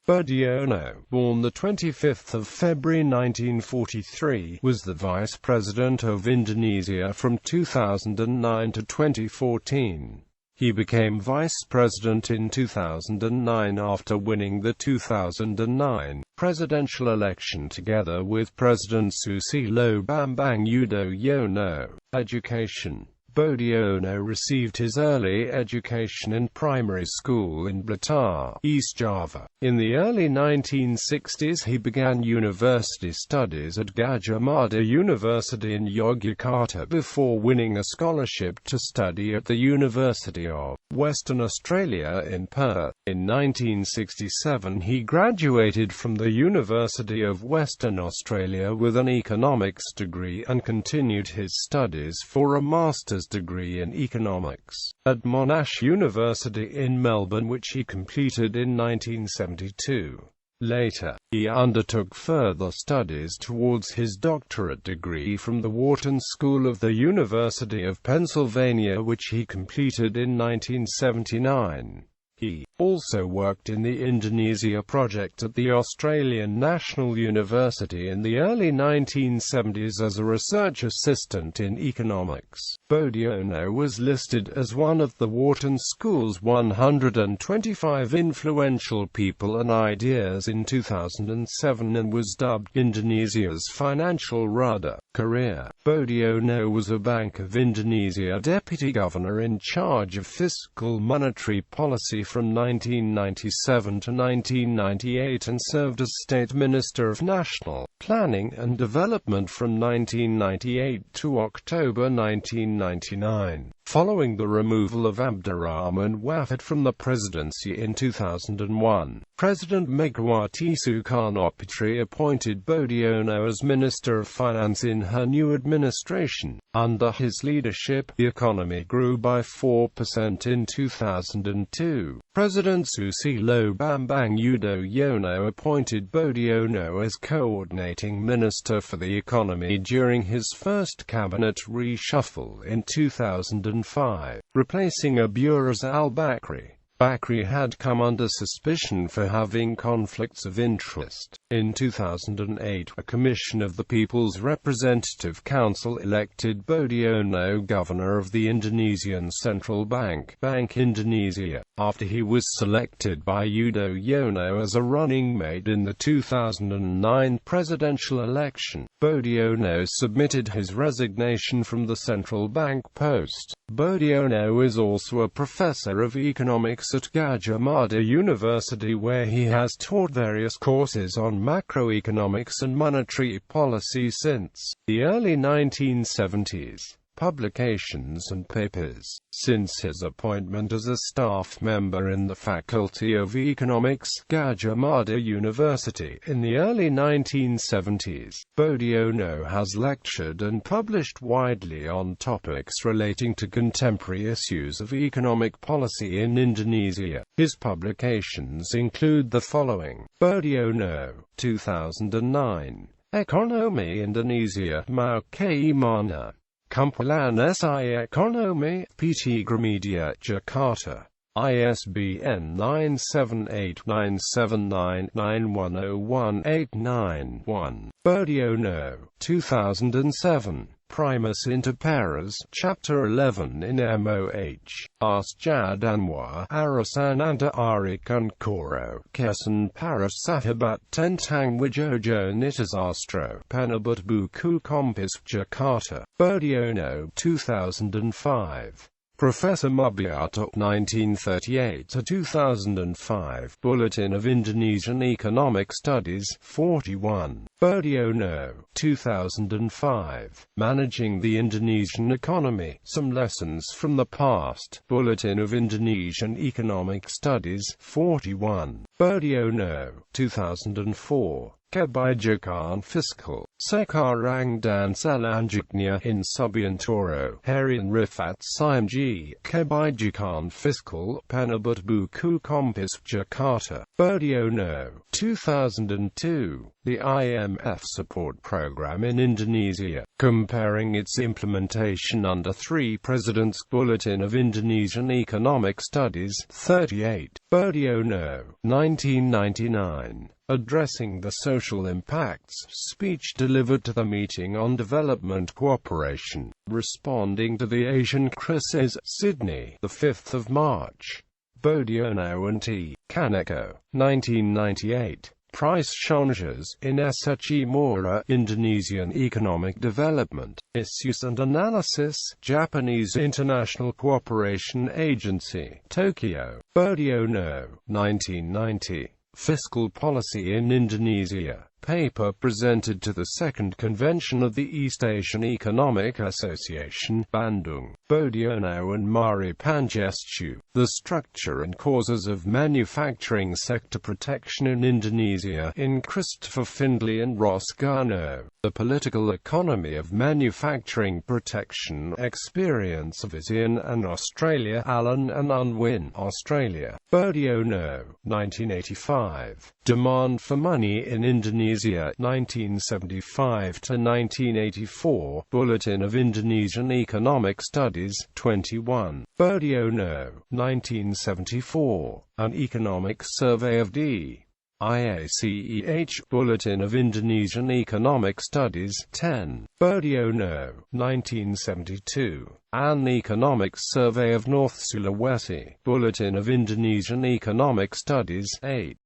Boediono, born the 25th of February 1943, was the Vice President of Indonesia from 2009 to 2014. He became Vice President in 2009 after winning the 2009 presidential election together with President Susilo Bambang Yudhoyono. Education. Boediono received his early education in primary school in Blitar, East Java. In the early 1960s he began university studies at Gadjah Mada University in Yogyakarta before winning a scholarship to study at the University of Western Australia in Perth. In 1967 he graduated from the University of Western Australia with an economics degree and continued his studies for a master's degree in economics at Monash University in Melbourne, which he completed in 1972. Later, he undertook further studies towards his doctorate degree from the Wharton School of the University of Pennsylvania, which he completed in 1979. He also worked in the Indonesia project at the Australian National University in the early 1970s as a research assistant in economics. Boediono was listed as one of the Wharton School's 125 influential people and ideas in 2007 and was dubbed Indonesia's financial rudder. Career. Boediono was a Bank of Indonesia deputy governor in charge of fiscal monetary policy from 1997 to 1998 and served as State Minister of National Planning and Development from 1998 to October 1999. Following the removal of Abdurrahman Wafid from the presidency in 2001, President Megawati Soekarnoputri appointed Boediono as Minister of Finance in her new administration. Under his leadership, the economy grew by 4% in 2002. President Susilo Bambang Yudhoyono appointed Boediono as coordinating minister for the economy during his first cabinet reshuffle in 2005, replacing Aburaz al-Bakri. Bakri had come under suspicion for having conflicts of interest. In 2008, a commission of the People's Representative Council elected Boediono governor of the Indonesian Central Bank, Bank Indonesia, after he was selected by Yudhoyono as a running mate in the 2009 presidential election. Boediono submitted his resignation from the central bank post. Boediono is also a professor of economics at Gadjah Mada University, where he has taught various courses on macroeconomics and monetary policy since the early 1970s. Publications and papers. Since his appointment as a staff member in the Faculty of Economics, Gadjah Mada University, in the early 1970s, Boediono has lectured and published widely on topics relating to contemporary issues of economic policy in Indonesia. His publications include the following: Boediono, 2009, Ekonomi Indonesia Mau Kaimana, Kumpulan SI Ekonomi, PT Gramedia, Jakarta. ISBN 9789799101891. Boediono, 2007. Primus inter pares, Chapter 11 in MOH. Asjad Anwar, Arasan anda Ari Kunkoro, Kesan Paras Sahabat Tentang Wijojo Nitasastro, Penabut Buku Kompis, Jakarta. Boediono, 2005. Professor Mubiato, 1938 to 2005. Bulletin of Indonesian Economic Studies, 41. Boediono, 2005. Managing the Indonesian Economy, Some Lessons from the Past. Bulletin of Indonesian Economic Studies, 41. Boediono, 2004. Kebijakan Fiskal, Sekarang dan Selanjutnya in Subiantoro, Harian Rifat Simg, Kebijakan Fiskal, Penabut Buku Kompis, Jakarta. Boediono, 2002. the IMF support program in Indonesia, comparing its implementation under 3 Presidents. Bulletin of Indonesian Economic Studies, 38, Boediono, 1999. Addressing the social impacts, speech delivered to the meeting on development cooperation, responding to the Asian crisis, Sydney, 5 March. Boediono and T. Kaneko, 1998. Price changes in SHE Mora, Indonesian Economic Development, Issues and Analysis, Japanese International Cooperation Agency, Tokyo. Boediono, 1990. Fiscal Policy in Indonesia. Paper presented to the Second Convention of the East Asian Economic Association, Bandung. Boediono and Mari Pangestu. The Structure and Causes of Manufacturing Sector Protection in Indonesia, in Christopher Findlay and Ross Garno. The Political Economy of Manufacturing Protection, Experience of ASEAN and Australia, Allen and Unwin, Australia. Boediono, 1985. Demand for Money in Indonesia, 1975 to 1984. Bulletin of Indonesian Economic Studies, 21. Boediono, 1974. An Economic Survey of D. IACEH. Bulletin of Indonesian Economic Studies, 10. Boediono, 1972. An Economic Survey of North Sulawesi. Bulletin of Indonesian Economic Studies, 8.